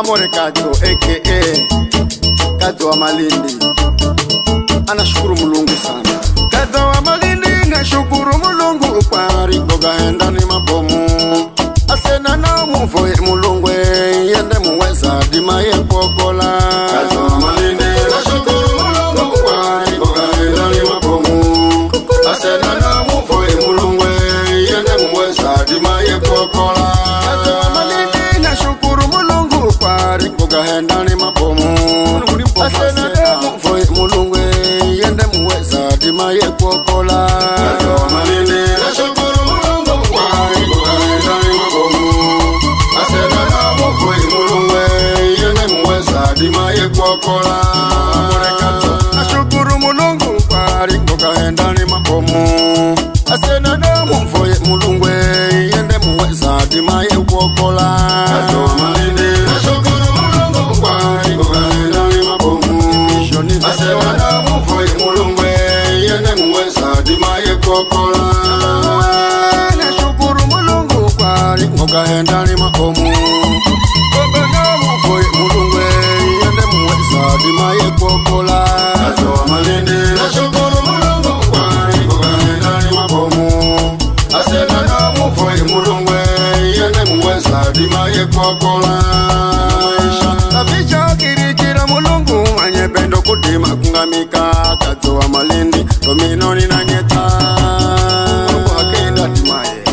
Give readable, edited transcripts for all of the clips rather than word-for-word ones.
Amore Kato aka Kato wa Malindi anashukuru Mulungu sana. Kato wa Malindi nashukuru Mulungu kwa rikoga henda ni mabomu. Asena na muvoye Mulungu yende muweza dima ye pokola. Kato wa Malindi nashukuru Mulungu kwa rikoga henda ni mabomu. Asena na muvoye Mulungu yende muweza dima ye pokola. Kato wa Malindi nashukuru Mulungu kwa rikoga henda ni mabomu. Asena na muvoye Mulungu yende muweza dima ye pokola. Kato wa Malindi nashukuru Mulungu kwa rikoga henda ni mabomu. Asena na muvoye Mulungu yende muweza dima ye pokola. Nashukuru Mulungu kwa rikoga henda ni mabomu. Asena na muvoye Mulungu yende muweza dima ye pokola. Kato wa Malindi nashukuru Mulungu kwa rikoga henda ni mabomu. Asena na muvoye Mulungu yende muweza dima ye pokola. Nashukuru Mulungu kwa rikoga henda ni mabomu. Asena na muvoye Mulungu yende muweza dima ye pokola. Kato wa Malindi nashukuru Mulungu kwa rikoga henda ni mabomu. Asena na muvoye Mulungu yende muweza dima ye pokola. Tavisha kirikira Mulungu manye pendo kudima kungamika. Kato wa Malindi dominoni na nyeta Mulungu hakenda dimaye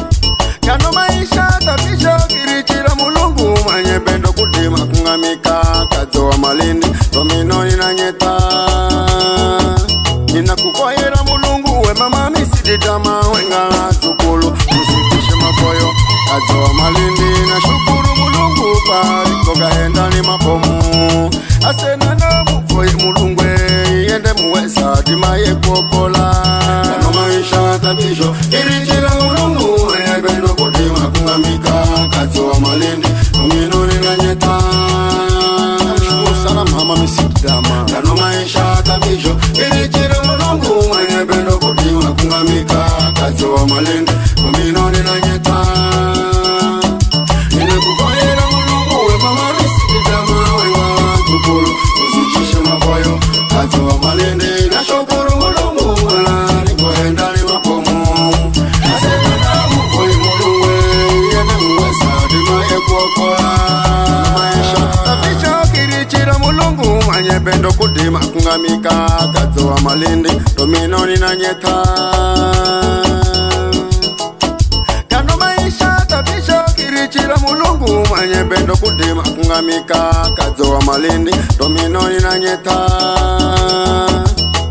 kano maisha. Tavisha kirikira Mulungu manye pendo kudima kungamika. Kato wa Malindi dominoni na nyeta ninakukoyera Mulungu we mama misiditama wengala tukulu usitishe makoyo. Kato wa Malindi nashukuru Mulungu kwa rikoga henda ni mabomu. Asena na muvoye Mulungu yende muweza dima ye pokola. Kano maisha tavisho kirikira Mulungu manye pendo kudima kungamika. Kato wa Malindi dominoni na nyeta sana mama misiditama. Kano maisha tavisho kirikira Mulungu manye pendo kudima kungamika. Kato wa Malindi dominoni na nyeta ninakukoyera Mulungu we mama misiditama wengala tukulu usichishe makoyo. Kato wa Malindi nashukuru Mulungu wala rikohenda ni mabomu. Asena na muvoye Mulungu yende muweza dima ye pokola. Tavisha kirikira Mulungu manye pendo kudima kungamika. Kato wa Malindi dominoni na nyeta kano maisha. Tavisha kirikira Mulungu manye pendo kudima kungamika. Kato wa Malindi dominoni na nyeta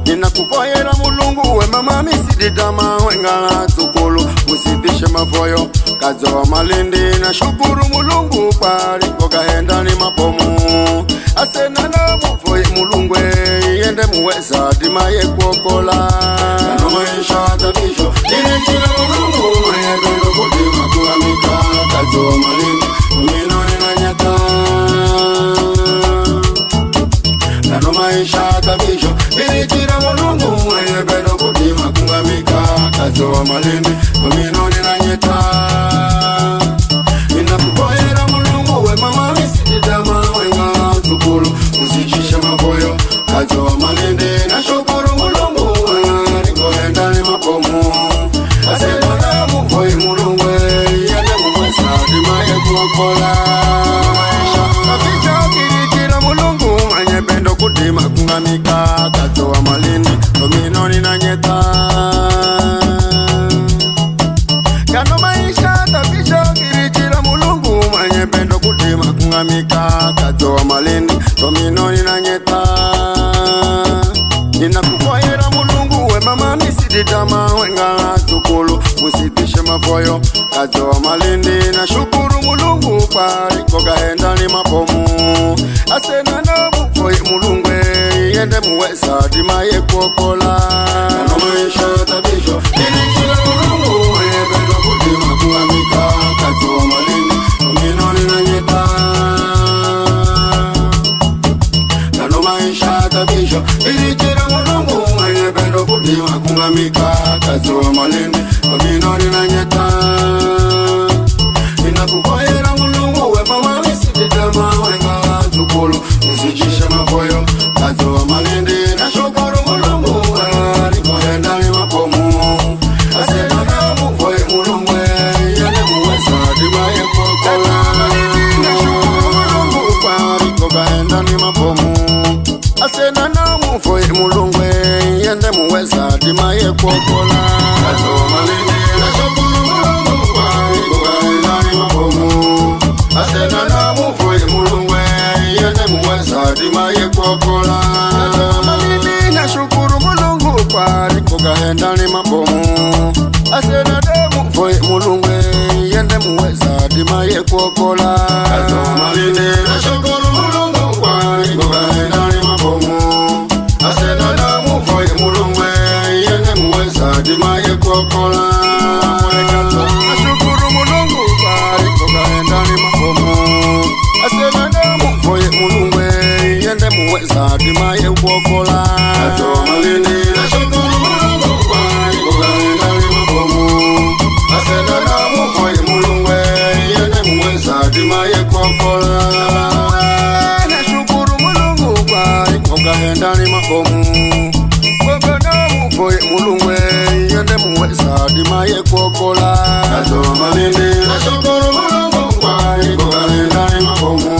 ninakukoyera Mulungu we mama misiditama wengala tukulu usitishe mafoyo. Kato wa Malindi nashukuru Mulungu kwa rikoga henda ni mabomu. Asena na muvoye Mulungu yende muweza dima ye pokola. Kano maisha tavisho kirikira Mulungu manye pendo kudima kungamika. Kato wa Malindi dominoni na nyeta kano maisha tavisho kirikira Mulungu manye pendo kudima kungamika. Kato wa Malindi dominoni na nyeta ninakukoyera Mulungu we mama misiditama wengala tukulu usichishe makoyo. Kato wa Malindi nashukuru Mulungu wala rikohenda ni mabomu. Asena na muvoye Mulungu yende muweza dima ye pokola. Tavisha kirikira Mulungu manye pendo kudima kungamika. Kato wa Malindi dominoni na nyeta kano maisha. Tavisha kirikira Mulungu manye pendo kudima kungamika. Kato wa Malindi dominoni na nyeta ninakukoyera Mulungu we mama misiditama wengala tukulu usitishe mafoyo. Kato wa Malindi nashukuru Mulungu kwa rikoga henda ni mabomu. Asena na muvoye Mulungu yende muweza dima ye pokola. Kano maisha tavisho kirikira Mulungu manye pendo kudima kungamika. Kato wa Malindi dominoni na nyeta kano maisha tavisho kirikira Mulungu manye pendo kudima kungamika. Kato wa Malindi dominoni na nyeta ninakukoyera Mulungu we mama misiditama wengala ye kokola Kato malini nashukuru mulungu kwari kugaenda ni mabomu Asena na mufoi mulungwe yende muweza dima ye kokola Kato malini nashukuru mulungu kwari kugaenda ni mabomu Asena na mufoi mulungwe yende muweza dima ye kokola Kato malini nashukuru mulungu kwari kugaenda ni mabomu Asena na mufoi mulungwe yende muweza dima ye kokola Nashukuru mulungu kwari kugaenda ni mabomu Asena na mufoi mulungwe yende muweza dima ye kokola Kato malini nashukuru mulungu kwari kugaenda ni mabomu Asena na mufoi mulungwe yende muweza dima ye kokola Nashukuru mulungu kwari kugaenda ni mabomu mulungwe yende muweza dima ye kokola Kato malini nashukuru mulungu kwari kugaenda ni mabomu